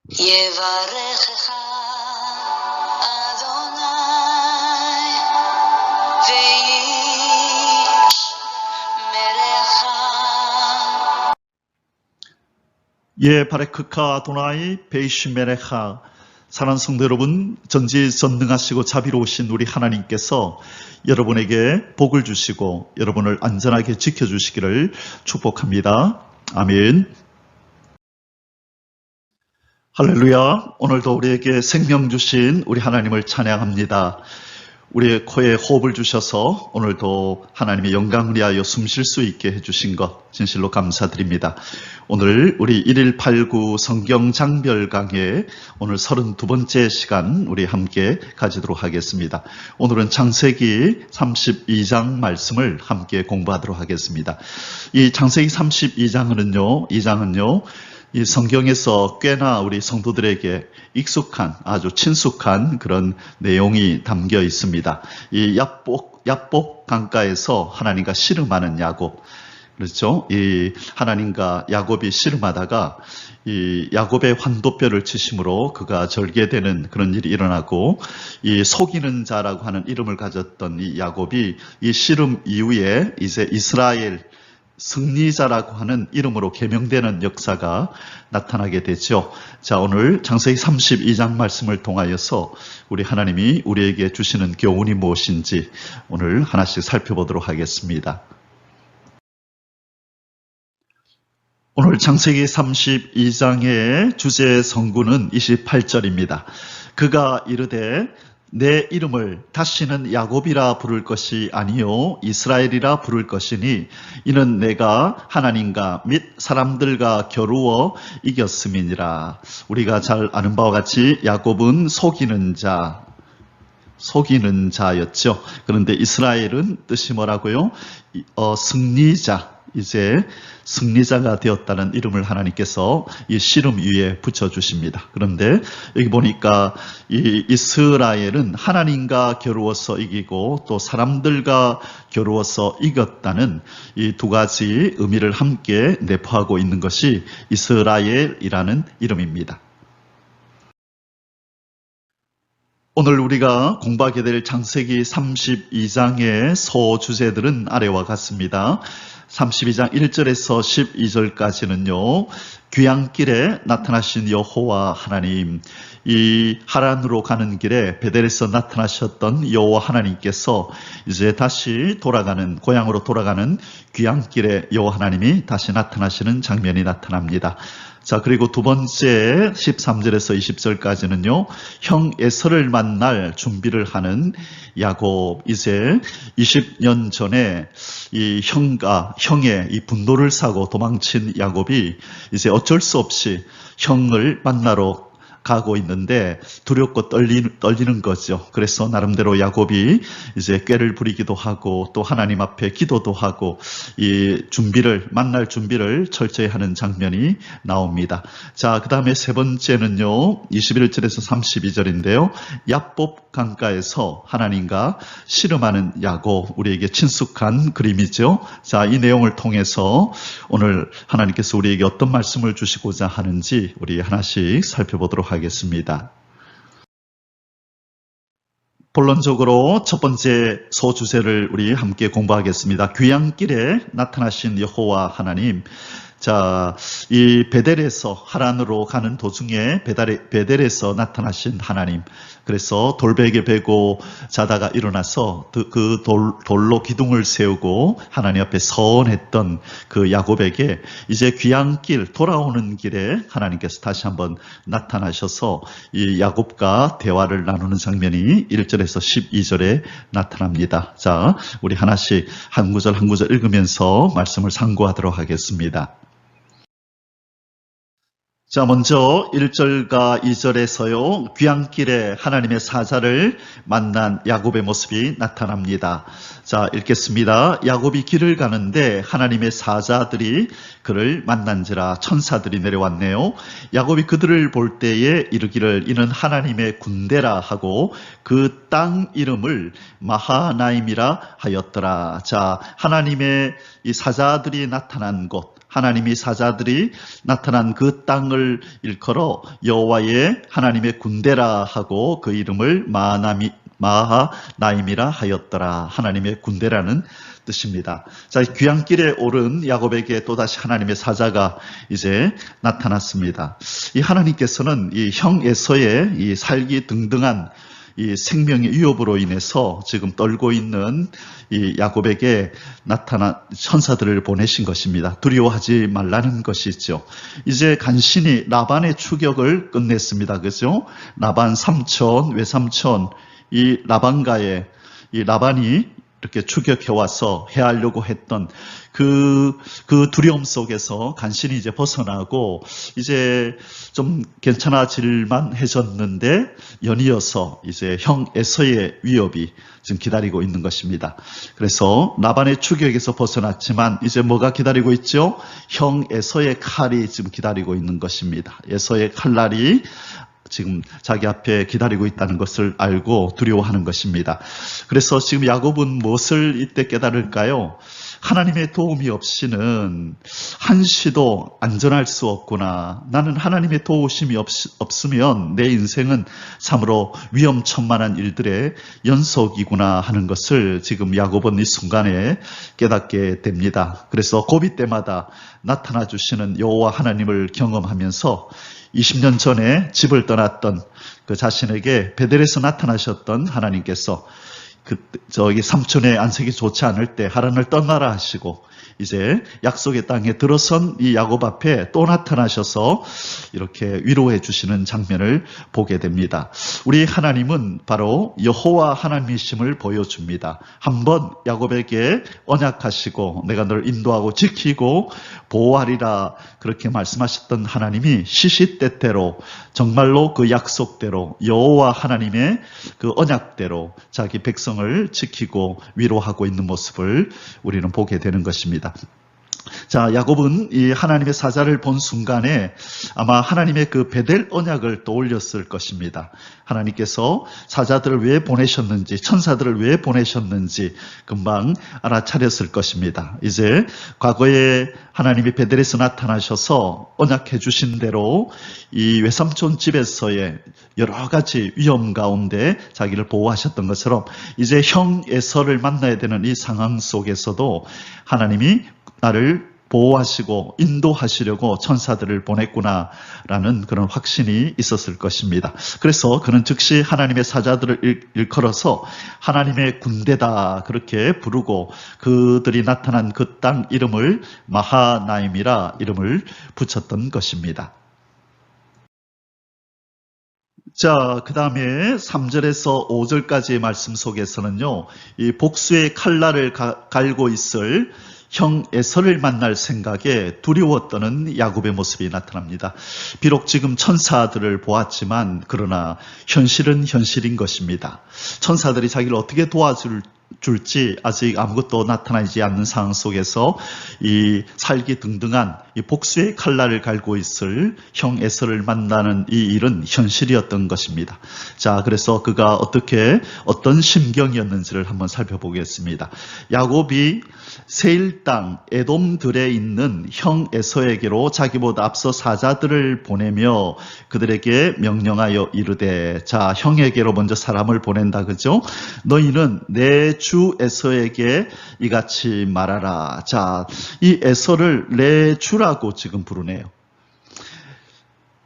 יברכך אדוני וישמרך. 예, 바레크카 아도나이 베이시메레카. 사랑하는 성도 여러분, 전지전능하시고 자비로우신 우리 하나님께서 여러분에게 복을 주시고 여러분을 안전하게 지켜주시기를 축복합니다. 아멘. 할렐루야. 오늘도 우리에게 생명 주신 우리 하나님을 찬양합니다. 우리의 코에 호흡을 주셔서 오늘도 하나님의 영광을 위하여 숨쉴 수 있게 해주신 것 진실로 감사드립니다. 오늘 우리 1189 성경 장별 강해 오늘 32번째 시간 우리 함께 가지도록 하겠습니다. 오늘은 창세기 32장 말씀을 함께 공부하도록 하겠습니다. 이 창세기 32장은요, 이 성경에서 꽤나 우리 성도들에게 익숙한, 아주 친숙한 그런 내용이 담겨 있습니다. 이 야복 강가에서 하나님과 씨름하는 야곱. 그렇죠? 이 하나님과 야곱이 씨름하다가 이 야곱의 환도뼈를 치심으로 그가 절개되는 그런 일이 일어나고, 이 속이는 자라고 하는 이름을 가졌던 이 야곱이 이 씨름 이후에 이제 이스라엘 승리자라고 하는 이름으로 개명되는 역사가 나타나게 되죠. 자, 오늘 창세기 32장 말씀을 통하여서 우리 하나님이 우리에게 주시는 교훈이 무엇인지 오늘 하나씩 살펴보도록 하겠습니다. 오늘 창세기 32장의 주제 성구는 28절입니다. 그가 이르되 내 이름을 다시는 야곱이라 부를 것이 아니요 이스라엘이라 부를 것이니 이는 내가 하나님과 및 사람들과 겨루어 이겼음이니라. 우리가 잘 아는 바와 같이 야곱은 속이는 자였죠. 그런데 이스라엘은 뜻이 뭐라고요? 승리자. 이제 승리자가 되었다는 이름을 하나님께서 이 씨름 위에 붙여주십니다. 그런데 여기 보니까 이 이스라엘은 하나님과 겨루어서 이기고 또 사람들과 겨루어서 이겼다는 이 두 가지 의미를 함께 내포하고 있는 것이 이스라엘이라는 이름입니다. 오늘 우리가 공부하게 될 창세기 32장의 소주제들은 아래와 같습니다. 32장 1절에서 12절까지는요, 귀향길에 나타나신 여호와 하나님, 이 하란으로 가는 길에 베델에서 나타나셨던 여호와 하나님께서 이제 다시 고향으로 돌아가는 귀향길에 여호와 하나님이 다시 나타나시는 장면이 나타납니다. 자, 그리고 두 번째 13절에서 20절까지는요, 형 에서를 만날 준비를 하는 야곱, 이제 20년 전에 이 형의 이 분노를 사고 도망친 야곱이 이제 어쩔 수 없이 형을 만나러 가고 있는데 두렵고 떨리는 거죠. 그래서 나름대로 야곱이 이제 꾀를 부리기도 하고 또 하나님 앞에 기도도 하고 이 만날 준비를 철저히 하는 장면이 나옵니다. 자, 그 다음에 세 번째는요, 21절에서 32절인데요. 야복 강가에서 하나님과 씨름하는 야곱, 우리에게 친숙한 그림이죠. 자, 이 내용을 통해서 오늘 하나님께서 우리에게 어떤 말씀을 주시고자 하는지 우리 하나씩 살펴보도록 하겠습니다. 본론적으로 첫 번째 소주제를 우리 함께 공부하겠습니다. 귀향길에 나타나신 여호와 하나님. 자, 이 베델에서 하란으로 가는 도중에 베델에서 나타나신 하나님. 그래서 돌베개 베고 자다가 일어나서 그 돌로 기둥을 세우고 하나님 앞에 서원했던 그 야곱에게 이제 귀향길 돌아오는 길에 하나님께서 다시 한번 나타나셔서 이 야곱과 대화를 나누는 장면이 1절에서 12절에 나타납니다. 자, 우리 하나씩 한 구절 한 구절 읽으면서 말씀을 상고하도록 하겠습니다. 자, 먼저 1절과 2절에서요, 귀향길에 하나님의 사자를 만난 야곱의 모습이 나타납니다. 자, 읽겠습니다. 야곱이 길을 가는데 하나님의 사자들이 그를 만난지라. 천사들이 내려왔네요. 야곱이 그들을 볼 때에 이르기를 이는 하나님의 군대라 하고 그 땅 이름을 마하나임이라 하였더라. 자, 하나님의 이 사자들이 나타난 곳, 하나님이 사자들이 나타난 그 땅을 일컬어 여호와의 하나님의 군대라 하고 그 이름을 마하나임이라 하였더라. 하나님의 군대라는 뜻입니다. 자, 귀향길에 오른 야곱에게 또다시 하나님의 사자가 이제 나타났습니다. 이 하나님께서는 이 형 에서의 이 살기 등등한 이 생명의 위협으로 인해서 지금 떨고 있는 이 야곱에게 나타난 천사들을 보내신 것입니다. 두려워하지 말라는 것이죠. 이제 간신히 라반의 추격을 끝냈습니다. 그죠? 라반 삼촌, 외삼촌, 이 라반가에 이 라반이 이렇게 추격해와서 해하려고 했던 그 두려움 속에서 간신히 이제 벗어나고 이제 좀 괜찮아질만 해졌는데 연이어서 이제 형 에서의 위협이 지금 기다리고 있는 것입니다. 그래서 라반의 추격에서 벗어났지만 이제 뭐가 기다리고 있죠? 형 에서의 칼이 지금 기다리고 있는 것입니다. 에서의 칼날이 지금 자기 앞에 기다리고 있다는 것을 알고 두려워하는 것입니다. 그래서 지금 야곱은 무엇을 이때 깨달을까요? 하나님의 도움이 없이는 한시도 안전할 수 없구나. 나는 하나님의 도우심이 없으면 내 인생은 참으로 위험천만한 일들의 연속이구나 하는 것을 지금 야곱은 이 순간에 깨닫게 됩니다. 그래서 고비 때마다 나타나 주시는 여호와 하나님을 경험하면서 20년 전에 집을 떠났던 그 자신에게 베델에서 나타나셨던 하나님께서 저기 삼촌의 안색이 좋지 않을 때 하란을 떠나라 하시고 이제 약속의 땅에 들어선 이 야곱 앞에 또 나타나셔서 이렇게 위로해 주시는 장면을 보게 됩니다. 우리 하나님은 바로 여호와 하나님이심을 보여줍니다. 한번 야곱에게 언약하시고 내가 널 인도하고 지키고 보호하리라 그렇게 말씀하셨던 하나님이 시시때때로 정말로 그 약속대로 여호와 하나님의 그 언약대로 자기 백성을 지키고 위로하고 있는 모습을 우리는 보게 되는 것입니다. 자, 야곱은 이 하나님의 사자를 본 순간에 아마 하나님의 그 베델 언약을 떠올렸을 것입니다. 하나님께서 사자들을 왜 보내셨는지, 천사들을 왜 보내셨는지 금방 알아차렸을 것입니다. 이제 과거에 하나님이 베델에서 나타나셔서 언약해 주신 대로 이 외삼촌 집에서의 여러 가지 위험 가운데 자기를 보호하셨던 것처럼 이제 형 에서를 만나야 되는 이 상황 속에서도 하나님이 나를 보호하시고 인도하시려고 천사들을 보냈구나라는 그런 확신이 있었을 것입니다. 그래서 그는 즉시 하나님의 사자들을 일컬어서 하나님의 군대다 그렇게 부르고 그들이 나타난 그 땅 이름을 마하나임이라 이름을 붙였던 것입니다. 자, 그 다음에 3절에서 5절까지의 말씀 속에서는요, 이 복수의 칼날을 갈고 있을 형 에서를 만날 생각에 두려워 떠는 야곱의 모습이 나타납니다. 비록 지금 천사들을 보았지만 그러나 현실은 현실인 것입니다. 천사들이 자기를 어떻게 도와줄지 아직 아무것도 나타나지 않는 상황 속에서 이 살기 등등한 이 복수의 칼날을 갈고 있을 형 에서를 만나는 이 일은 현실이었던 것입니다. 자, 그래서 그가 어떤 심경이었는지를 한번 살펴보겠습니다. 야곱이 세일 땅 에돔들에 있는 형 에서에게로 자기보다 앞서 사자들을 보내며 그들에게 명령하여 이르되, 자, 형에게로 먼저 사람을 보낸다, 그죠? 너희는 내 주 에서에게 이같이 말하라. 자, 이 에서를 내 주라고 지금 부르네요.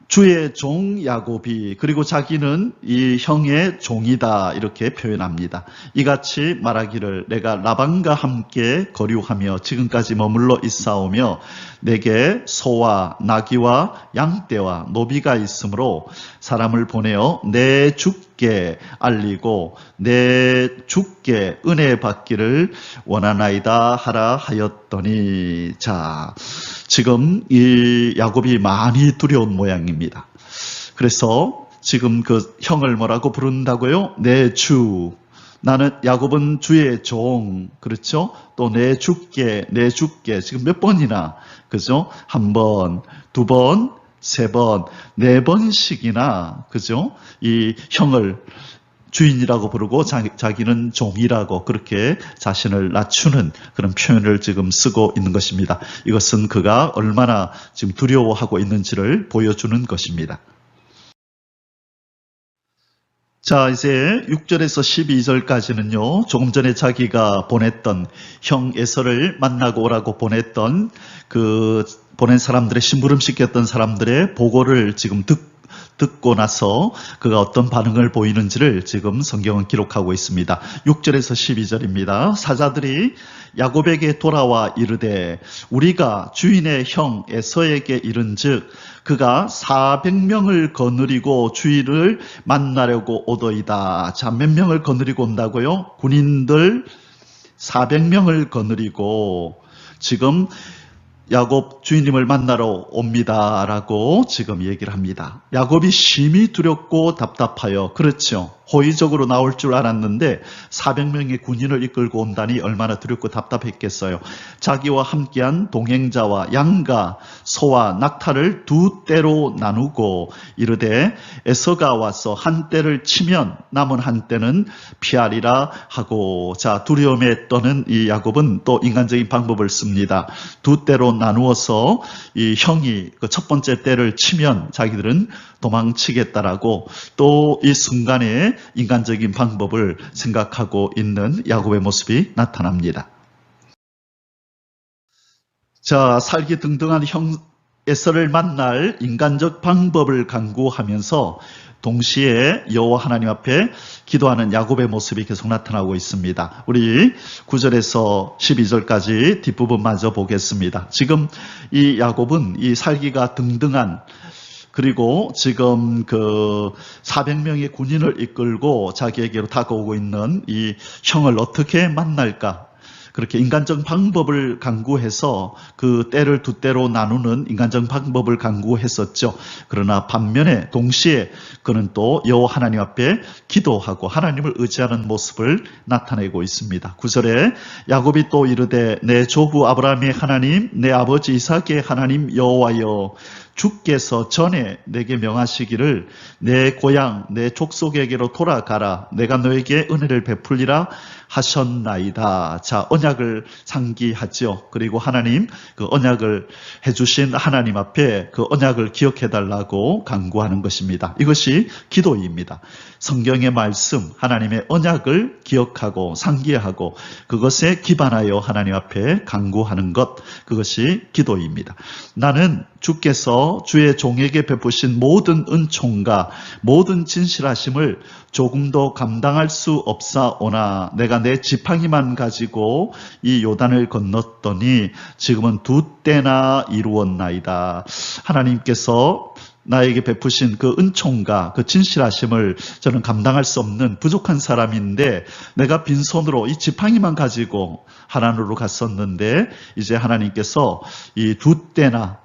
주의 종 야곱이, 그리고 자기는 이 형의 종이다 이렇게 표현합니다. 이같이 말하기를, 내가 라반과 함께 거류하며 지금까지 머물러 있사오며 내게 소와 나귀와 양떼와 노비가 있으므로 사람을 보내어 내 주께 알리고 내 주께 은혜 받기를 원하나이다 하라 하였더니, 자, 지금 이 야곱이 많이 두려운 모양입니다. 그래서 지금 그 형을 뭐라고 부른다고요? 내 주. 나는 야곱은 주의 종. 그렇죠? 또 내 주께 지금 몇 번이나, 그죠? 한 번, 두 번, 세 번, 네 번씩이나, 그죠? 이 형을 주인이라고 부르고 자기는 종이라고 그렇게 자신을 낮추는 그런 표현을 지금 쓰고 있는 것입니다. 이것은 그가 얼마나 지금 두려워하고 있는지를 보여주는 것입니다. 자, 이제 6절에서 12절까지는요, 조금 전에 자기가 보냈던 형 에서를 만나고 오라고 보냈던 보낸 사람들의 심부름시켰던 사람들의 보고를 지금 듣고 나서 그가 어떤 반응을 보이는지를 지금 성경은 기록하고 있습니다. 6절에서 12절입니다. 사자들이 야곱에게 돌아와 이르되 우리가 주인의 형 에서에게 이른즉 그가 400명을 거느리고 주인을 만나려고 오더이다. 자, 몇 명을 거느리고 온다고요? 군인들 400명을 거느리고 지금 야곱 주인님을 만나러 옵니다 라고 지금 얘기를 합니다. 야곱이 심히 두렵고 답답하여, 그렇죠, 호의적으로 나올 줄 알았는데 400명의 군인을 이끌고 온다니 얼마나 두렵고 답답했겠어요. 자기와 함께한 동행자와 양과 소와 낙타를 두 떼로 나누고 이르되 에서가 와서 한 떼를 치면 남은 한 떼는 피하리라 하고, 자, 두려움에 떠는 이 야곱은 또 인간적인 방법을 씁니다. 두 떼로 나누어서 이 형이 그 첫 번째 떼를 치면 자기들은 도망치겠다라고 또 이 순간에 인간적인 방법을 생각하고 있는 야곱의 모습이 나타납니다. 자, 살기 등등한 형 에서를 만날 인간적 방법을 강구하면서 동시에 여호와 하나님 앞에 기도하는 야곱의 모습이 계속 나타나고 있습니다. 우리 9절에서 12절까지 뒷부분 마저 보겠습니다. 지금 이 야곱은 이 살기가 등등한, 그리고 지금 400명의 군인을 이끌고 자기에게로 다가오고 있는 이 형을 어떻게 만날까? 그렇게 인간적 방법을 강구해서 그 떼를 두 떼로 나누는 인간적 방법을 강구했었죠. 그러나 반면에 동시에 그는 또 여호와 하나님 앞에 기도하고 하나님을 의지하는 모습을 나타내고 있습니다. 9절에 야곱이 또 이르되 내 조부 아브라함의 하나님, 내 아버지 이삭의 하나님 여호와여, 주께서 전에 내게 명하시기를 내 고향 내 족속에게로 돌아가라, 내가 너에게 은혜를 베풀리라 하셨나이다. 자, 언약을 상기하죠. 그리고 하나님, 그 언약을 해주신 하나님 앞에 그 언약을 기억해달라고 간구하는 것입니다. 이것이 기도입니다. 성경의 말씀, 하나님의 언약을 기억하고 상기하고 그것에 기반하여 하나님 앞에 간구하는 것, 그것이 기도입니다. 나는 주께서 주의 종에게 베푸신 모든 은총과 모든 진실하심을 조금도 감당할 수 없사오나 내가 내 지팡이만 가지고 이 요단을 건넜더니 지금은 두 때나 이루었나이다. 하나님께서 나에게 베푸신 그 은총과 그 진실하심을 저는 감당할 수 없는 부족한 사람인데 내가 빈손으로 이 지팡이만 가지고 하나님으로 갔었는데 이제 하나님께서 이 두 때나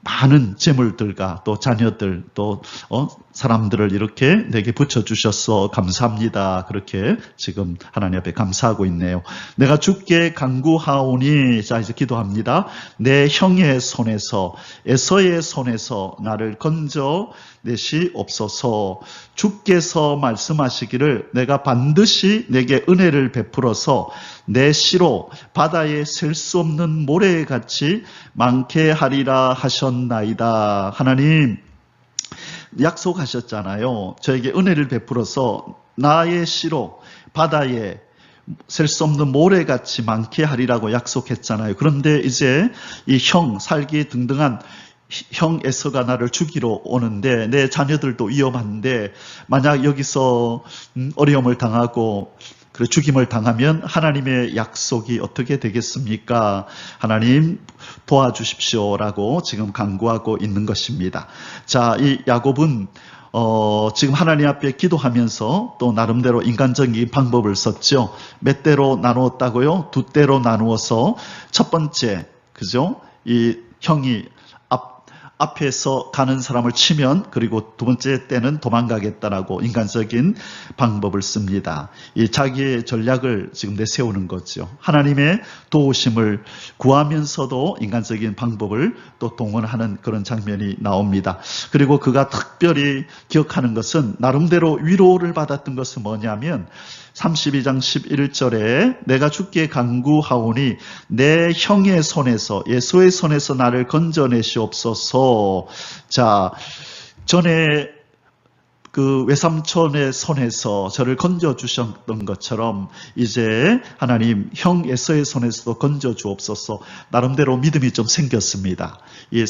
많은 재물들과 또 자녀들 또 사람들을 이렇게 내게 붙여주셔서 감사합니다. 그렇게 지금 하나님 앞에 감사하고 있네요. 내가 주께 간구하오니, 자 이제 기도합니다. 내 형의 손에서 에서의 손에서 나를 건져 내시옵소서. 주께서 말씀하시기를 내가 반드시 내게 은혜를 베풀어서 내 시로 바다에 셀 수 없는 모래같이 많게 하리라 하셨나이다. 하나님 약속하셨잖아요. 저에게 은혜를 베풀어서 나의 시로 바다에 셀 수 없는 모래같이 많게 하리라고 약속했잖아요. 그런데 이제 이 형, 살기 등등한 형 에서가 나를 죽이러 오는데 내 자녀들도 위험한데 만약 여기서 어려움을 당하고 죽임을 당하면 하나님의 약속이 어떻게 되겠습니까? 하나님 도와주십시오라고 지금 간구하고 있는 것입니다. 자, 이 야곱은 지금 하나님 앞에 기도하면서 또 나름대로 인간적인 방법을 썼죠. 몇 대로 나누었다고요? 두 대로 나누어서 첫 번째, 그죠? 이 형이 앞에서 가는 사람을 치면 그리고 두 번째 때는 도망가겠다라고 인간적인 방법을 씁니다. 이 자기의 전략을 지금 내세우는 거죠. 하나님의 도우심을 구하면서도 인간적인 방법을 또 동원하는 그런 장면이 나옵니다. 그리고 그가 특별히 기억하는 것은 나름대로 위로를 받았던 것은 뭐냐면 32장 11절에 내가 주께 간구하오니 내 형의 손에서 예수의 손에서 나를 건져내시옵소서. 자, 전에 그 외삼촌의 손에서 저를 건져주셨던 것처럼 이제 하나님 형 에서의 손에서도 건져주옵소서. 나름대로 믿음이 좀 생겼습니다. 이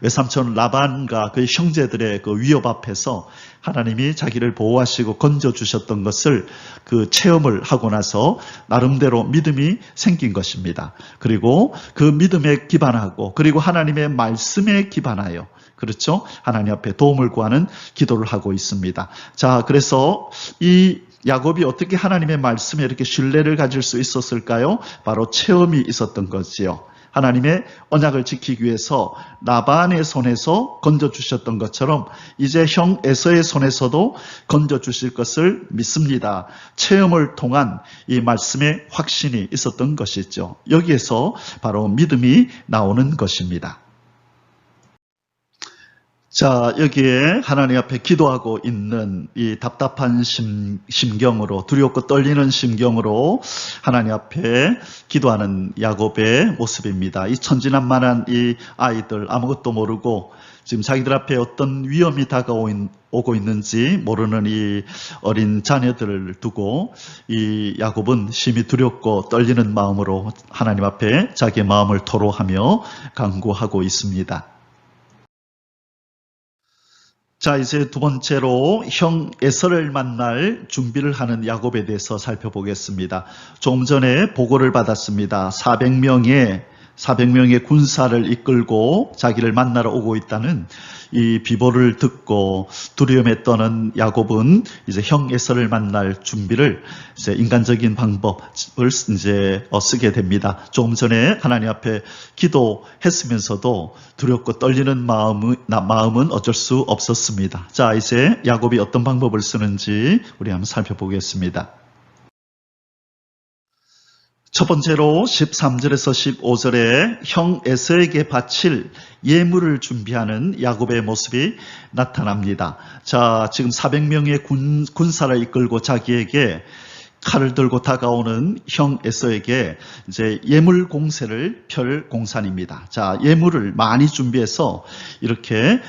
외삼촌 라반과 그 형제들의 그 위협 앞에서 하나님이 자기를 보호하시고 건져주셨던 것을 그 체험을 하고 나서 나름대로 믿음이 생긴 것입니다. 그리고 그 믿음에 기반하고 그리고 하나님의 말씀에 기반하여 그렇죠? 하나님 앞에 도움을 구하는 기도를 하고 있습니다. 자, 그래서 이 야곱이 어떻게 하나님의 말씀에 이렇게 신뢰를 가질 수 있었을까요? 바로 체험이 있었던 거지요. 하나님의 언약을 지키기 위해서 라반의 손에서 건져주셨던 것처럼 이제 형 에서의 손에서도 건져주실 것을 믿습니다. 체험을 통한 이 말씀의 확신이 있었던 것이죠. 여기에서 바로 믿음이 나오는 것입니다. 자, 여기에 하나님 앞에 기도하고 있는 이 답답한 심경으로 두렵고 떨리는 심경으로 하나님 앞에 기도하는 야곱의 모습입니다. 이 천진난만한 이 아이들 아무것도 모르고 지금 자기들 앞에 어떤 위험이 다가오고 있는지 모르는 이 어린 자녀들을 두고 이 야곱은 심히 두렵고 떨리는 마음으로 하나님 앞에 자기의 마음을 토로하며 간구하고 있습니다. 자, 이제 두 번째로 형 에서를 만날 준비를 하는 야곱에 대해서 살펴보겠습니다. 조금 전에 보고를 받았습니다. 400명의 군사를 이끌고 자기를 만나러 오고 있다는 이 비보를 듣고 두려움에 떠는 야곱은 이제 형 에서를 만날 준비를 이제 인간적인 방법을 이제 쓰게 됩니다. 조금 전에 하나님 앞에 기도했으면서도 두렵고 떨리는 마음은 어쩔 수 없었습니다. 자, 이제 야곱이 어떤 방법을 쓰는지 우리 한번 살펴보겠습니다. 첫 번째로 13절에서 15절에 형 에서에게 바칠 예물을 준비하는 야곱의 모습이 나타납니다. 자, 지금 400명의 군사를 이끌고 자기에게 칼을 들고 다가오는 형 에서에게 이제 예물 공세를 펼 공산입니다. 자, 예물을 많이 준비해서 이렇게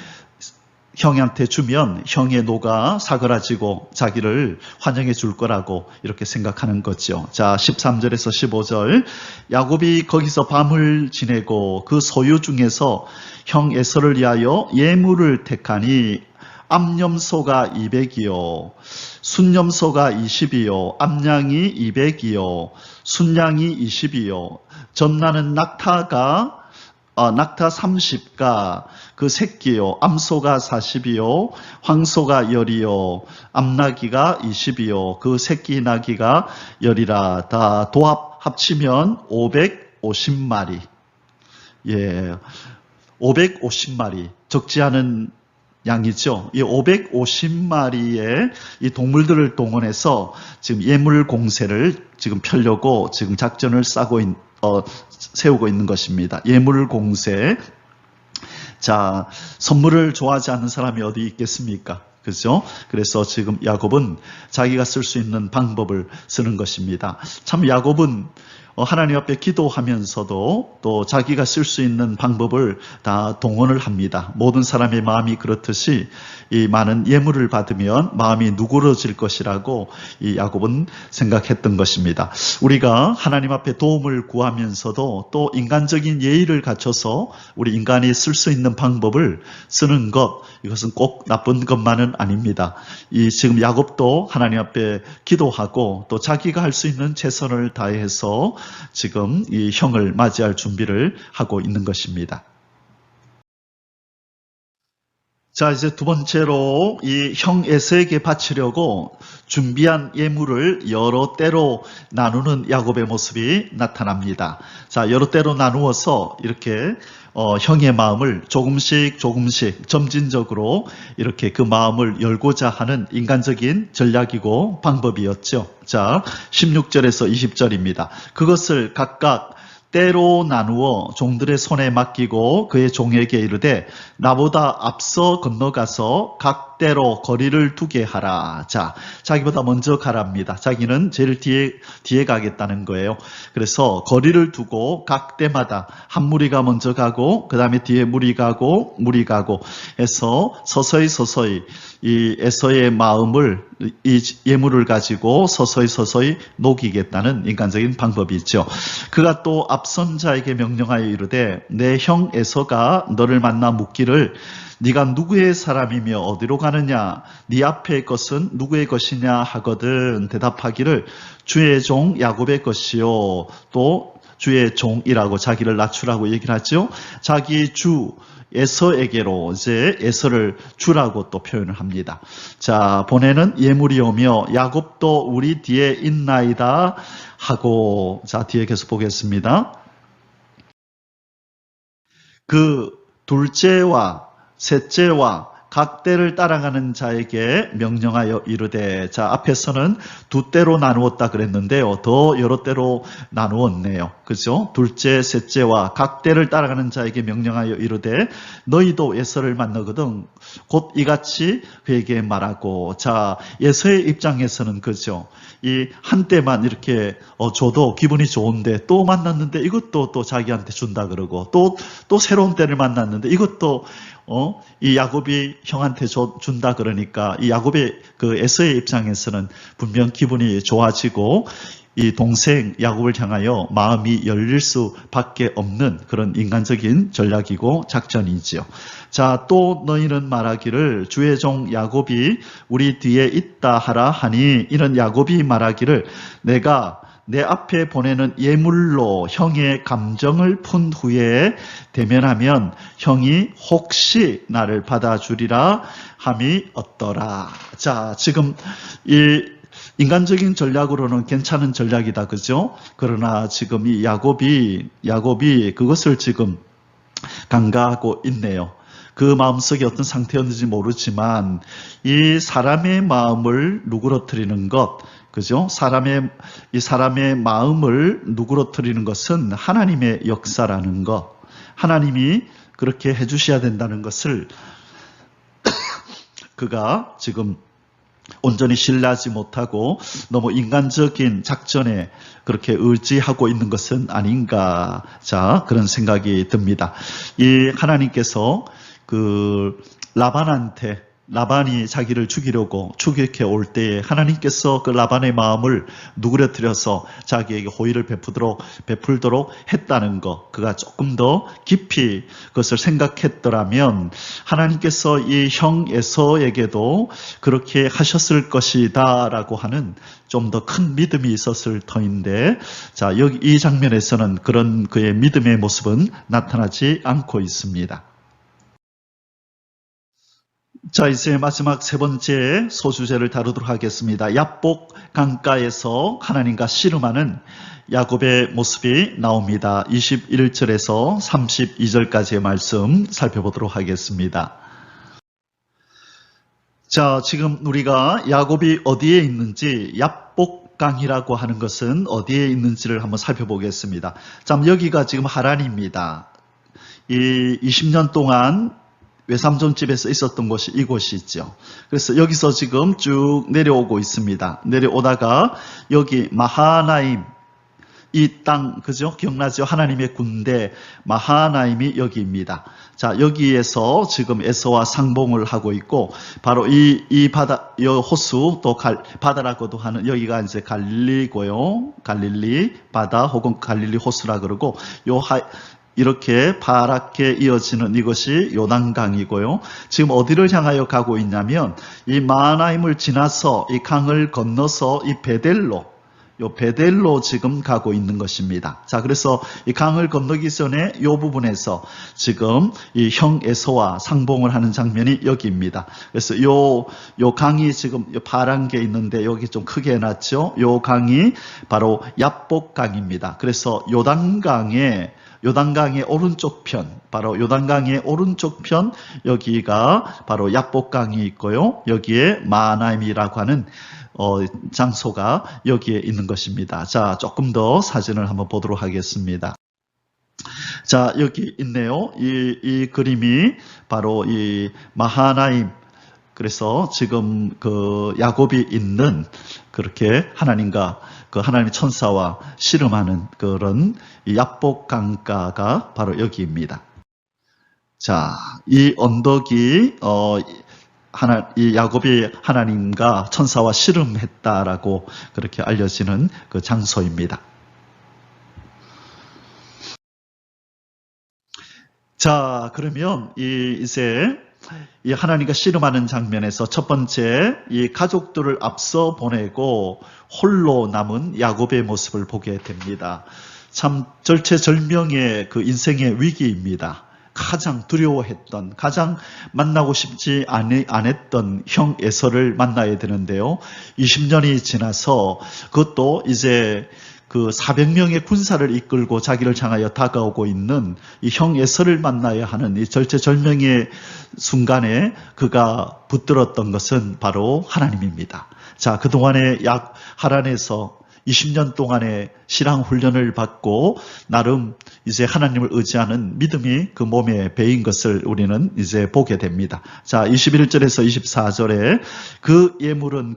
형한테 주면 형의 노가 사그라지고 자기를 환영해 줄 거라고 이렇게 생각하는 거죠. 자, 13절에서 15절 야곱이 거기서 밤을 지내고 그 소유 중에서 형 에서를 위하여 예물을 택하니 암염소가 200이요 순염소가 20이요 암양이 200이요 순양이 20이요 전나는 낙타 30가 그 새끼요 암소가 40이요 황소가 10이요 암나기가 20이요 그 새끼 나기가 10이라 다 도합 합치면 550마리. 예, 550마리 적지 않은 양이죠. 이 550마리의 이 동물들을 동원해서 지금 예물 공세를 지금 펴려고 지금 작전을 세우고 있는 것입니다. 예물 공세. 자, 선물을 좋아하지 않는 사람이 어디 있겠습니까? 그죠? 그래서 지금 야곱은 자기가 쓸 수 있는 방법을 쓰는 것입니다. 참 야곱은 하나님 앞에 기도하면서도 또 자기가 쓸 수 있는 방법을 다 동원을 합니다. 모든 사람의 마음이 그렇듯이 이 많은 예물을 받으면 마음이 누그러질 것이라고 이 야곱은 생각했던 것입니다. 우리가 하나님 앞에 도움을 구하면서도 또 인간적인 예의를 갖춰서 우리 인간이 쓸 수 있는 방법을 쓰는 것, 이것은 꼭 나쁜 것만은 아닙니다. 이 지금 야곱도 하나님 앞에 기도하고 또 자기가 할 수 있는 최선을 다해서 지금 이 형을 맞이할 준비를 하고 있는 것입니다. 자, 이제 두 번째로 이 형 에서에게 바치려고 준비한 예물을 여러 때로 나누는 야곱의 모습이 나타납니다. 자, 여러 때로 나누어서 이렇게 형의 마음을 조금씩 점진적으로 이렇게 그 마음을 열고자 하는 인간적인 전략이고 방법이었죠. 자, 16절에서 20절입니다. 그것을 각각 때로 나누어 종들의 손에 맡기고 그의 종에게 이르되 나보다 앞서 건너가서 각 때로 거리를 두게 하라. 자, 자기보다 먼저 가랍니다. 자기는 제일 뒤에 가겠다는 거예요. 그래서 거리를 두고 각 때마다 한 무리가 먼저 가고 그 다음에 뒤에 무리 가고 해서 서서히 이 에서의 마음을 이 예물을 가지고 서서히 녹이겠다는 인간적인 방법이 있죠. 그가 또 앞선 자에게 명령하여 이르되 내 형 에서가 너를 만나 묻기를 네가 누구의 사람이며 어디로 가느냐 네 앞의 것은 누구의 것이냐 하거든 대답하기를 주의 종 야곱의 것이요 또 주의 종이라고 자기를 낮추라고 얘기를 하죠. 자기 주 에서에게로 이제 에서를 주라고 또 표현을 합니다. 자, 보내는 예물이 오며 야곱도 우리 뒤에 있나이다 하고 자 뒤에 계속 보겠습니다. 그 둘째와 셋째와 각 때를 따라가는 자에게 명령하여 이르되 자 앞에서는 두 때로 나누었다 그랬는데요. 더 여러 때로 나누었네요. 그죠? 둘째, 셋째와 각 때를 따라가는 자에게 명령하여 이르되 너희도 에서를 만나거든 곧 이같이 그에게 말하고 자 에서의 입장에서는 그죠? 이 한 때만 이렇게 줘도 기분이 좋은데 또 만났는데 이것도 또 자기한테 준다 그러고 또 새로운 때를 만났는데 이것도 이 야곱이 형한테 준다 그러니까 이 야곱의 그 에서의 입장에서는 분명 기분이 좋아지고 이 동생 야곱을 향하여 마음이 열릴 수밖에 없는 그런 인간적인 전략이고 작전이지요. 자, 또 너희는 말하기를 주의 종 야곱이 우리 뒤에 있다 하라 하니 이는 야곱이 말하기를 내가 내 앞에 보내는 예물로 형의 감정을 푼 후에 대면하면 형이 혹시 나를 받아주리라 함이 어떠라. 자, 지금 이 인간적인 전략으로는 괜찮은 전략이다. 그죠? 그러나 지금 이 야곱이 그것을 지금 간과하고 있네요. 그 마음속에 어떤 상태였는지 모르지만 이 사람의 마음을 누그러뜨리는 것, 그죠? 이 사람의 마음을 누그러뜨리는 것은 하나님의 역사라는 것, 하나님이 그렇게 해주셔야 된다는 것을 그가 지금 온전히 신뢰하지 못하고 너무 인간적인 작전에 그렇게 의지하고 있는 것은 아닌가. 자, 그런 생각이 듭니다. 이 하나님께서 그 라반이 자기를 죽이려고 추격해 올 때에 하나님께서 그 라반의 마음을 누그러뜨려서 자기에게 호의를 베풀도록 했다는 것, 그가 조금 더 깊이 그것을 생각했더라면 하나님께서 이 형 에서에게도 그렇게 하셨을 것이다 라고 하는 좀 더 큰 믿음이 있었을 터인데, 자, 여기 이 장면에서는 그런 그의 믿음의 모습은 나타나지 않고 있습니다. 자, 이제 마지막 세 번째 소주제를 다루도록 하겠습니다. 야복 강가에서 하나님과 씨름하는 야곱의 모습이 나옵니다. 21절에서 32절까지의 말씀 살펴보도록 하겠습니다. 자, 지금 우리가 야곱이 어디에 있는지, 야복강이라고 하는 것은 어디에 있는지를 한번 살펴보겠습니다. 자, 여기가 지금 하란입니다. 이 20년 동안 외삼촌집에서 있었던 곳이 이곳이 있죠. 그래서 여기서 지금 쭉 내려오고 있습니다. 내려오다가 여기 마하나임, 이 땅, 그죠? 기억나죠? 하나님의 군대, 마하나임이 여기입니다. 자, 여기에서 지금 에서와 상봉을 하고 있고, 바로 이 바다, 이 호수, 또 바다라고도 하는, 여기가 이제 갈릴리고요. 갈릴리 바다 혹은 갈릴리 호수라 그러고, 이렇게 파랗게 이어지는 이것이 요단강이고요. 지금 어디를 향하여 가고 있냐면 이 마하나임을 지나서 이 강을 건너서 이 베델로, 요 베델로 지금 가고 있는 것입니다. 자, 그래서 이 강을 건너기 전에 이 부분에서 지금 이 형 에서와 상봉을 하는 장면이 여기입니다. 그래서 요 강이 지금 요 파란 게 있는데 여기 좀 크게 해놨죠. 요 강이 바로 야복강입니다. 그래서 요단강의 오른쪽 편, 바로 요단강의 오른쪽 편, 여기가 바로 야복강이 있고요. 여기에 마하나임이라고 하는 장소가 여기에 있는 것입니다. 자, 조금 더 사진을 한번 보도록 하겠습니다. 자, 여기 있네요. 이 그림이 바로 이 마하나임, 그래서 지금 그 야곱이 있는 그렇게 하나님과 그 하나님의 천사와 씨름하는 그런 이 야복 강가가 바로 여기입니다. 자, 이 언덕이 이 야곱이 하나님과 천사와 씨름했다라고 그렇게 알려지는 그 장소입니다. 자, 그러면 이제 이 하나님과 씨름하는 장면에서 첫 번째 이 가족들을 앞서 보내고 홀로 남은 야곱의 모습을 보게 됩니다. 참 절체절명의 그 인생의 위기입니다. 가장 두려워했던, 가장 만나고 싶지 않았던 형 에서를 만나야 되는데요. 20년이 지나서 그것도 이제 그 400명의 군사를 이끌고 자기를 향하여 다가오고 있는 이 형 에서를 만나야 하는 이 절체절명의 순간에 그가 붙들었던 것은 바로 하나님입니다. 자, 그동안에 하란에서 20년 동안의 신앙 훈련을 받고 나름 이제 하나님을 의지하는 믿음이 그 몸에 배인 것을 우리는 이제 보게 됩니다. 자, 21절에서 24절에 그 예물은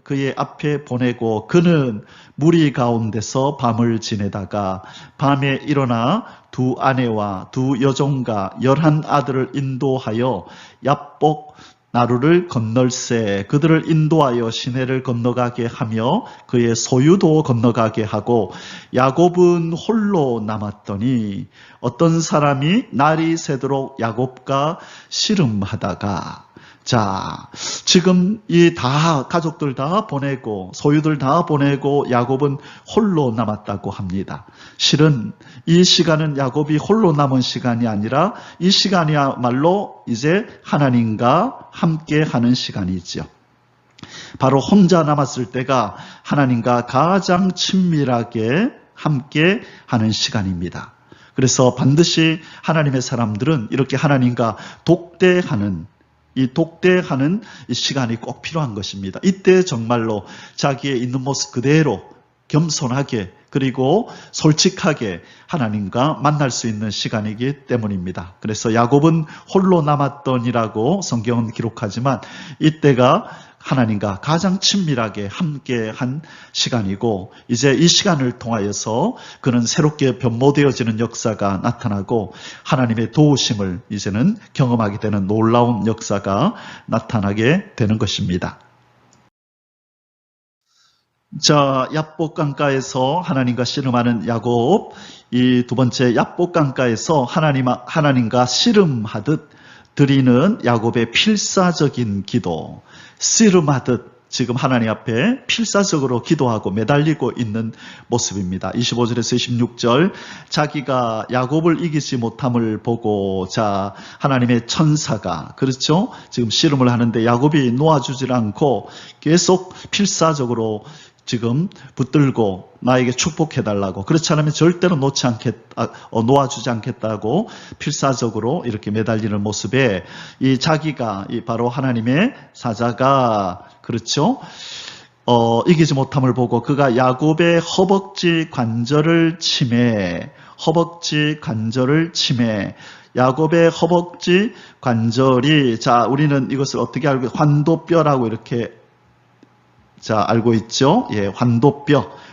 그의 앞에 보내고 그는 무리 가운데서 밤을 지내다가 밤에 일어나 두 아내와 두 여종과 11 아들을 인도하여 야복 나루를 건널세 그들을 인도하여 시내를 건너가게 하며 그의 소유도 건너가게 하고 야곱은 홀로 남았더니 어떤 사람이 날이 새도록 야곱과 씨름하다가 자, 지금 이 가족들 다 보내고 소유들 다 보내고 야곱은 홀로 남았다고 합니다. 실은 이 시간은 야곱이 홀로 남은 시간이 아니라 이 시간이야말로 이제 하나님과 함께 하는 시간이죠. 바로 혼자 남았을 때가 하나님과 가장 친밀하게 함께 하는 시간입니다. 그래서 반드시 하나님의 사람들은 이렇게 하나님과 독대하는 이 시간이 꼭 필요한 것입니다. 이때 정말로 자기의 있는 모습 그대로 겸손하게 그리고 솔직하게 하나님과 만날 수 있는 시간이기 때문입니다. 그래서 야곱은 홀로 남았더니라고 성경은 기록하지만 이때가 하나님과 가장 친밀하게 함께한 시간이고 이제 이 시간을 통하여서 그는 새롭게 변모되어지는 역사가 나타나고 하나님의 도우심을 이제는 경험하게 되는 놀라운 역사가 나타나게 되는 것입니다. 자, 야복 강가에서 하나님과 씨름하는 야곱, 이 두 번째 야복 강가에서 하나님과 씨름하듯 드리는 야곱의 필사적인 기도, 씨름하듯 지금 하나님 앞에 필사적으로 기도하고 매달리고 있는 모습입니다. 25절에서 26절 자기가 야곱을 이기지 못함을 보고 자 하나님의 천사가 그렇죠? 지금 씨름을 하는데 야곱이 놓아주질 않고 계속 필사적으로 지금 붙들고 나에게 축복해달라고 그렇지 않으면 절대로 놓아주지 않겠다고 필사적으로 이렇게 매달리는 모습에 이 자기가 바로 하나님의 사자가 그렇죠 이기지 못함을 보고 그가 야곱의 허벅지 관절을 치매 야곱의 허벅지 관절이 자 우리는 이것을 어떻게 알고 환도뼈라고 이렇게 자, 알고 있죠? 예,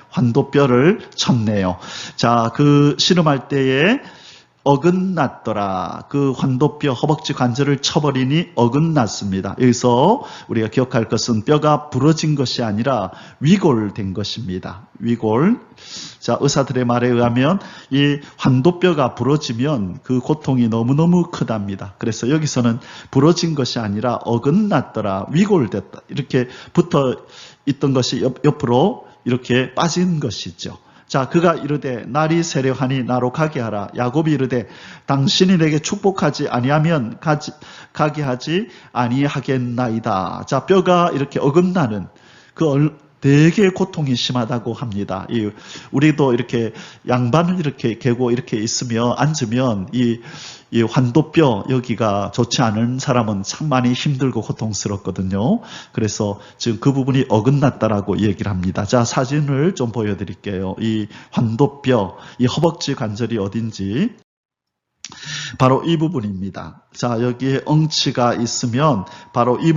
환도뼈를 쳤네요. 자, 그 씨름할 때에 어긋났더라. 그 환도뼈, 허벅지 관절을 쳐버리니 어긋났습니다. 여기서 우리가 기억할 것은 뼈가 부러진 것이 아니라 위골된 것입니다. 위골. 자, 의사들의 말에 의하면 이 환도뼈가 부러지면 그 고통이 너무너무 크답니다. 그래서 여기서는 부러진 것이 아니라 어긋났더라. 위골됐다. 이렇게 붙어 있던 것이 옆으로 이렇게 빠진 것이죠. 자, 그가 이르되 날이 세려하니 나로 가게 하라. 야곱이 이르되 당신이 내게 축복하지 아니하면 가게 하지 아니하겠나이다. 자, 뼈가 이렇게 어긋나는 되게 고통이 심하다고 합니다. 우리도 이렇게 양반을 이렇게 개고 이렇게 있으면 앉으면 이 환도뼈 여기가 좋지 않은 사람은 참 많이 힘들고 고통스럽거든요. 그래서 지금 그 부분이 어긋났다라고 얘기를 합니다. 자, 사진을 좀 보여드릴게요. 이 환도뼈, 이 허벅지 관절이 어딘지. 바로 이 부분입니다. 자, 여기에 엉치가 있으면 바로 이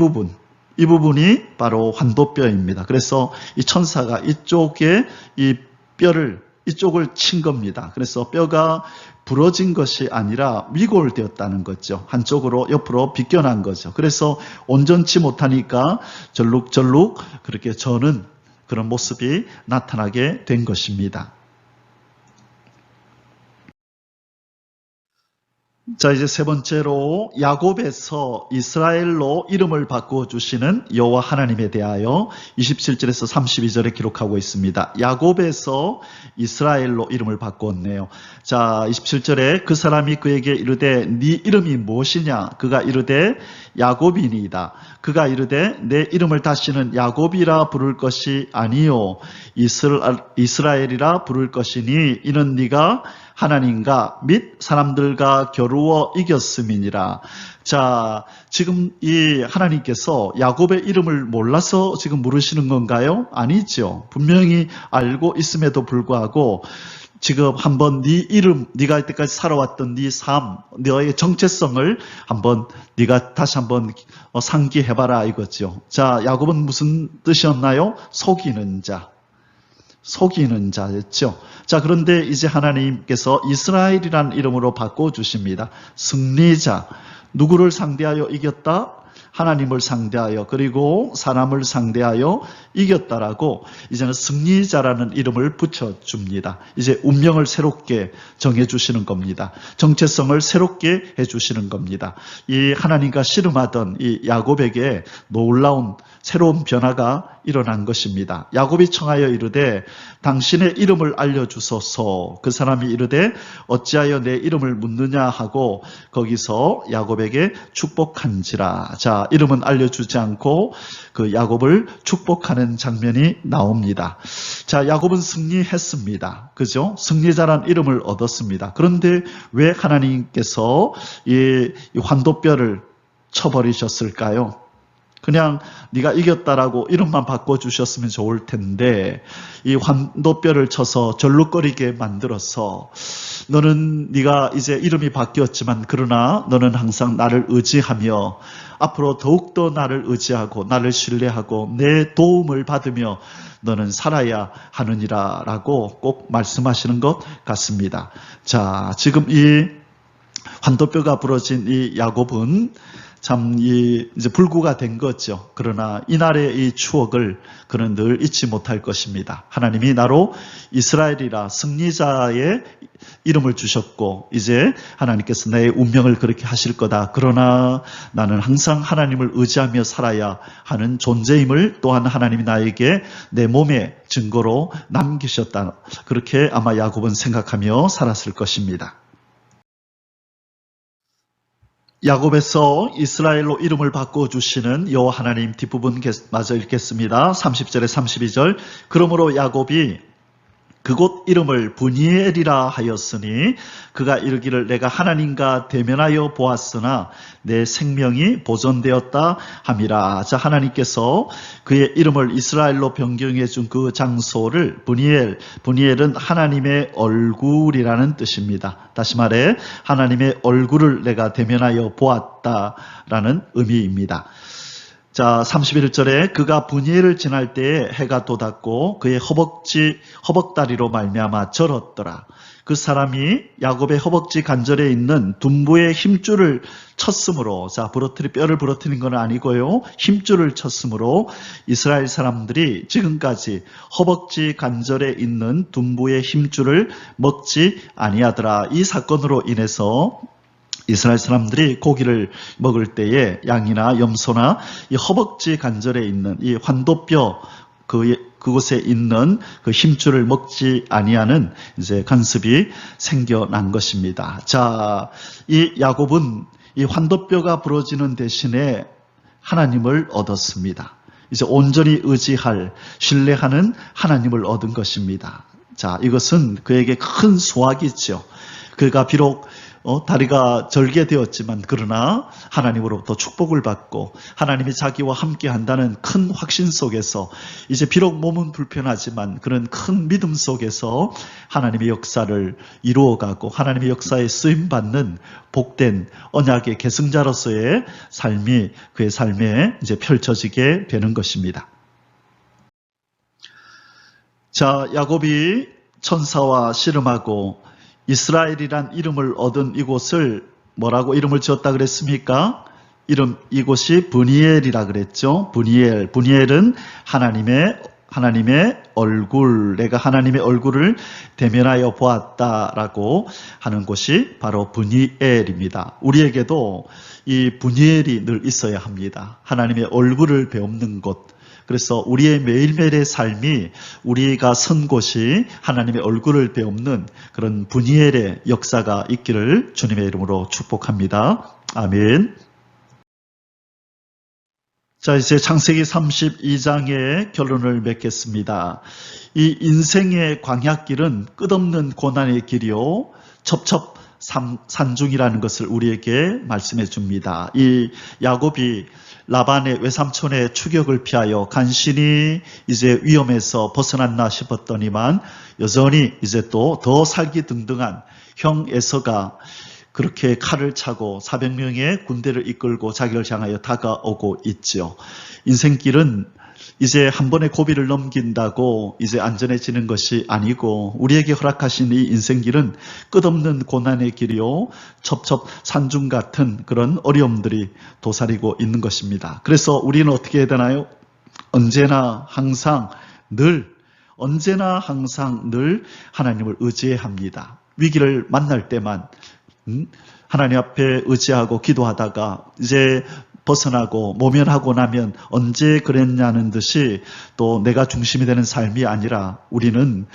부분이 바로 환도뼈입니다. 그래서 이 천사가 이쪽에 이 뼈를 이쪽을 친 겁니다. 그래서 뼈가 부러진 것이 아니라 위골되었다는 거죠. 한쪽으로 옆으로 비껴난 거죠. 그래서 온전치 못하니까 절룩절룩 그렇게 저는 그런 모습이 나타나게 된 것입니다. 자, 이제 세 번째로 야곱에서 이스라엘로 이름을 바꾸어 주시는 여호와 하나님에 대하여 27절에서 32절에 기록하고 있습니다. 야곱에서 이스라엘로 이름을 바꾸었네요. 자, 27절에 그 사람이 그에게 이르되 네 이름이 무엇이냐? 그가 이르되 야곱이니이다. 그가 이르되 내 이름을 다시는 야곱이라 부를 것이 아니요 이스라엘이라 부를 것이니 이는 네가 하나님과 및 사람들과 겨루어 이겼음이니라. 자, 지금 이 하나님께서 야곱의 이름을 몰라서 지금 물으시는 건가요? 아니죠. 분명히 알고 있음에도 불구하고 지금 한번 네 이름, 네가 이때까지 살아왔던 네 삶, 너의 정체성을 한번 네가 다시 한번 상기해봐라 이거죠. 자, 야곱은 무슨 뜻이었나요? 속이는 자. 속이는 자였죠. 자, 그런데 이제 하나님께서 이스라엘이라는 이름으로 바꿔주십니다. 승리자. 누구를 상대하여 이겼다? 하나님을 상대하여 그리고 사람을 상대하여 이겼다라고 이제는 승리자라는 이름을 붙여줍니다. 이제 운명을 새롭게 정해주시는 겁니다. 정체성을 새롭게 해주시는 겁니다. 이 하나님과 씨름하던 이 야곱에게 놀라운 새로운 변화가 일어난 것입니다. 야곱이 청하여 이르되 당신의 이름을 알려주소서. 그 사람이 이르되 어찌하여 내 이름을 묻느냐 하고 거기서 야곱에게 축복한지라. 자, 이름은 알려주지 않고 그 야곱을 축복하는 장면이 나옵니다. 자, 야곱은 승리했습니다. 그죠? 승리자란 이름을 얻었습니다. 그런데 왜 하나님께서 이 환도뼈를 쳐버리셨을까요? 그냥 네가 이겼다라고 이름만 바꿔주셨으면 좋을 텐데 이 환도뼈를 쳐서 절룩거리게 만들어서 너는 네가 이제 이름이 바뀌었지만 그러나 너는 항상 나를 의지하며 앞으로 더욱더 나를 의지하고 나를 신뢰하고 내 도움을 받으며 너는 살아야 하느니라 라고 꼭 말씀하시는 것 같습니다. 자, 지금 이 환도뼈가 부러진 이 야곱은 참 이제 불구가 된 거죠. 그러나 이날의 이 추억을 그는 늘 잊지 못할 것입니다. 하나님이 나로 이스라엘이라 승리자의 이름을 주셨고 이제 하나님께서 내 운명을 그렇게 하실 거다. 그러나 나는 항상 하나님을 의지하며 살아야 하는 존재임을 또한 하나님이 나에게 내 몸의 증거로 남기셨다. 그렇게 아마 야곱은 생각하며 살았을 것입니다. 야곱에서 이스라엘로 이름을 바꿔주시는 여호와 하나님 뒷부분 마저 읽겠습니다. 30절에 32절. 그러므로 야곱이 그곳 이름을 브니엘이라 하였으니 그가 이르기를 내가 하나님과 대면하여 보았으나 내 생명이 보존되었다 함이라. 자, 하나님께서 그의 이름을 이스라엘로 변경해 준 그 장소를 브니엘은 하나님의 얼굴이라는 뜻입니다. 다시 말해 하나님의 얼굴을 내가 대면하여 보았다라는 의미입니다. 자, 31절에 그가 브니엘을 지날 때에 해가 돋았고 그의 허벅다리로 말미암아 절었더라. 그 사람이 야곱의 허벅지 관절에 있는 둔부의 힘줄을 쳤으므로, 자, 뼈를 부러뜨린 건 아니고요. 힘줄을 쳤으므로 이스라엘 사람들이 지금까지 허벅지 관절에 있는 둔부의 힘줄을 먹지 아니하더라. 이 사건으로 인해서 이스라엘 사람들이 고기를 먹을 때에 양이나 염소나 이 허벅지 관절에 있는 이 환도뼈 그곳에 있는 그 힘줄을 먹지 아니하는 이제 간섭이 생겨난 것입니다. 자, 이 야곱은 이 환도뼈가 부러지는 대신에 하나님을 얻었습니다. 이제 온전히 의지할, 신뢰하는 하나님을 얻은 것입니다. 자, 이것은 그에게 큰 수확이죠. 그가 비록 다리가 절개되었지만 그러나 하나님으로부터 축복을 받고 하나님이 자기와 함께 한다는 큰 확신 속에서 이제 비록 몸은 불편하지만 그런 큰 믿음 속에서 하나님의 역사를 이루어가고 하나님의 역사에 쓰임받는 복된 언약의 계승자로서의 삶이 그의 삶에 이제 펼쳐지게 되는 것입니다. 자, 야곱이 천사와 씨름하고 이스라엘이란 이름을 얻은 이곳을 뭐라고 이름을 지었다 그랬습니까? 이곳이 브니엘이라 그랬죠. 브니엘은 하나님의 얼굴, 내가 하나님의 얼굴을 대면하여 보았다라고 하는 곳이 바로 브니엘입니다. 우리에게도 이 브니엘이 늘 있어야 합니다. 하나님의 얼굴을 배우는 곳. 그래서 우리의 매일매일의 삶이 우리가 선 곳이 하나님의 얼굴을 배우는 그런 브니엘의 역사가 있기를 주님의 이름으로 축복합니다. 아멘. 자, 이제 창세기 32장의 결론을 맺겠습니다. 이 인생의 광야길은 끝없는 고난의 길이요 첩첩산중이라는 것을 우리에게 말씀해 줍니다. 이 야곱이 라반의 외삼촌의 추격을 피하여 간신히 이제 위험에서 벗어났나 싶었더니만 여전히 이제 또 더 살기 등등한 형 에서가 그렇게 칼을 차고 400명의 군대를 이끌고 자기를 향하여 다가오고 있죠. 인생길은 이제 한 번의 고비를 넘긴다고 이제 안전해지는 것이 아니고 우리에게 허락하신 이 인생길은 끝없는 고난의 길이요 첩첩산중 같은 그런 어려움들이 도사리고 있는 것입니다. 그래서 우리는 어떻게 해야 되나요? 언제나 항상 늘 하나님을 의지해야 합니다. 위기를 만날 때만 하나님 앞에 의지하고 기도하다가 이제 벗어나고 모면하고 나면 언제 그랬냐는 듯이 또 내가 중심이 되는 삶이 아니라 우리는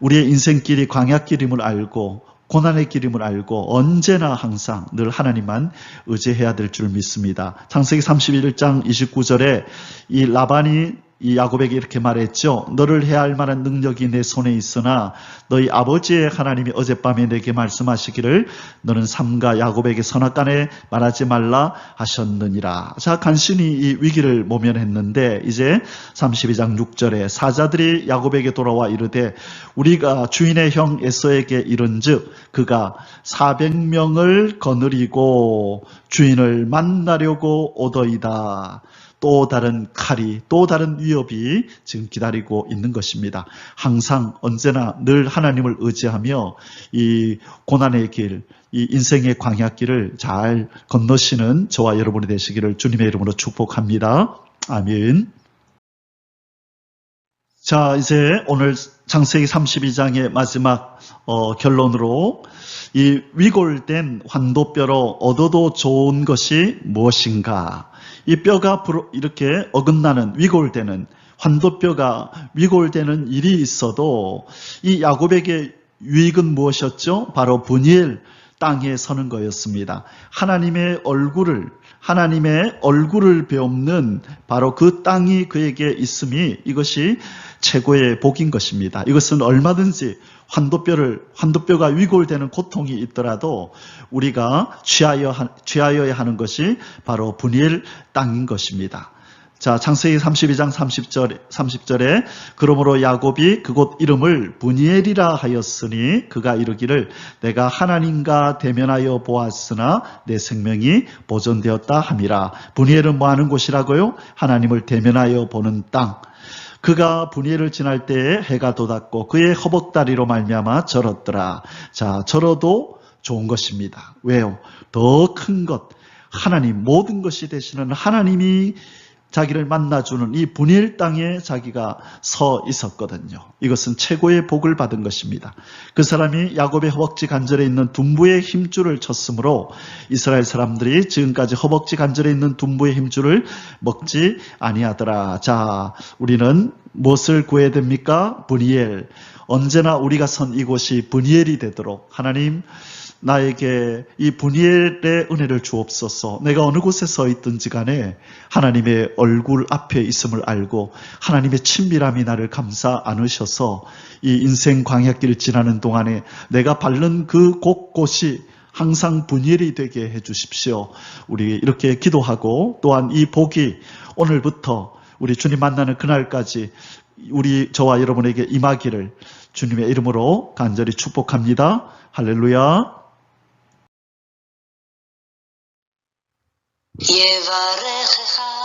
우리의 인생길이 광야길임을 알고 고난의 길임을 알고 언제나 항상 늘 하나님만 의지해야 될 줄 믿습니다. 창세기 31장 29절에 이 라반이 이 야곱에게 이렇게 말했죠. 너를 해할 만한 능력이 내 손에 있으나 너희 아버지의 하나님이 어젯밤에 내게 말씀하시기를 너는 삼가 야곱에게 선악간에 말하지 말라 하셨느니라. 자, 간신히 이 위기를 모면했는데 이제 32장 6절에 사자들이 야곱에게 돌아와 이르되 우리가 주인의 형 에서에게 이른즉 그가 400명을 거느리고 주인을 만나려고 오더이다. 또 다른 칼이, 또 다른 위협이 지금 기다리고 있는 것입니다. 항상 언제나 늘 하나님을 의지하며 이 고난의 길, 이 인생의 광야길을 잘 건너시는 저와 여러분이 되시기를 주님의 이름으로 축복합니다. 아멘. 자, 이제 오늘 창세기 32장의 마지막 결론으로 이 위골된 환도뼈로 얻어도 좋은 것이 무엇인가? 이 뼈가 이렇게 어긋나는 위골되는 환도뼈가 위골되는 일이 있어도 이 야곱에게 유익은 무엇이었죠? 바로 브니엘 땅에 서는 거였습니다. 하나님의 얼굴을 배우는 바로 그 땅이 그에게 있음이 이것이 최고의 복인 것입니다. 이것은 얼마든지 환도뼈가 위골되는 고통이 있더라도 우리가 취하여야 하는 것이 바로 브니엘 땅인 것입니다. 자, 창세기 32장 30절에 그러므로 야곱이 그곳 이름을 브니엘이라 하였으니 그가 이르기를 내가 하나님과 대면하여 보았으나 내 생명이 보존되었다 함이라. 브니엘은 뭐 하는 곳이라고요? 하나님을 대면하여 보는 땅. 그가 브니엘을 지날 때에 해가 돋았고 그의 허벅다리로 말미암아 절었더라. 자, 절어도 좋은 것입니다. 왜요? 더 큰 것, 하나님, 모든 것이 되시는 하나님이 자기를 만나주는 이 분이엘 땅에 자기가 서 있었거든요. 이것은 최고의 복을 받은 것입니다. 그 사람이 야곱의 허벅지 관절에 있는 둔부의 힘줄을 쳤으므로 이스라엘 사람들이 지금까지 허벅지 관절에 있는 둔부의 힘줄을 먹지 아니하더라. 자, 우리는 무엇을 구해야 됩니까? 분이엘. 언제나 우리가 선 이곳이 분이엘이 되도록 하나님, 나에게 이 분이엘의 은혜를 주옵소서. 내가 어느 곳에 서 있든지 간에 하나님의 얼굴 앞에 있음을 알고 하나님의 친밀함이 나를 감싸 안으셔서 이 인생 광야길을 지나는 동안에 내가 밟는 그 곳곳이 항상 분이엘이 되게 해주십시오. 우리 이렇게 기도하고 또한 이 복이 오늘부터 우리 주님 만나는 그날까지 저와 여러분에게 임하기를 주님의 이름으로 간절히 축복합니다. 할렐루야. יברכך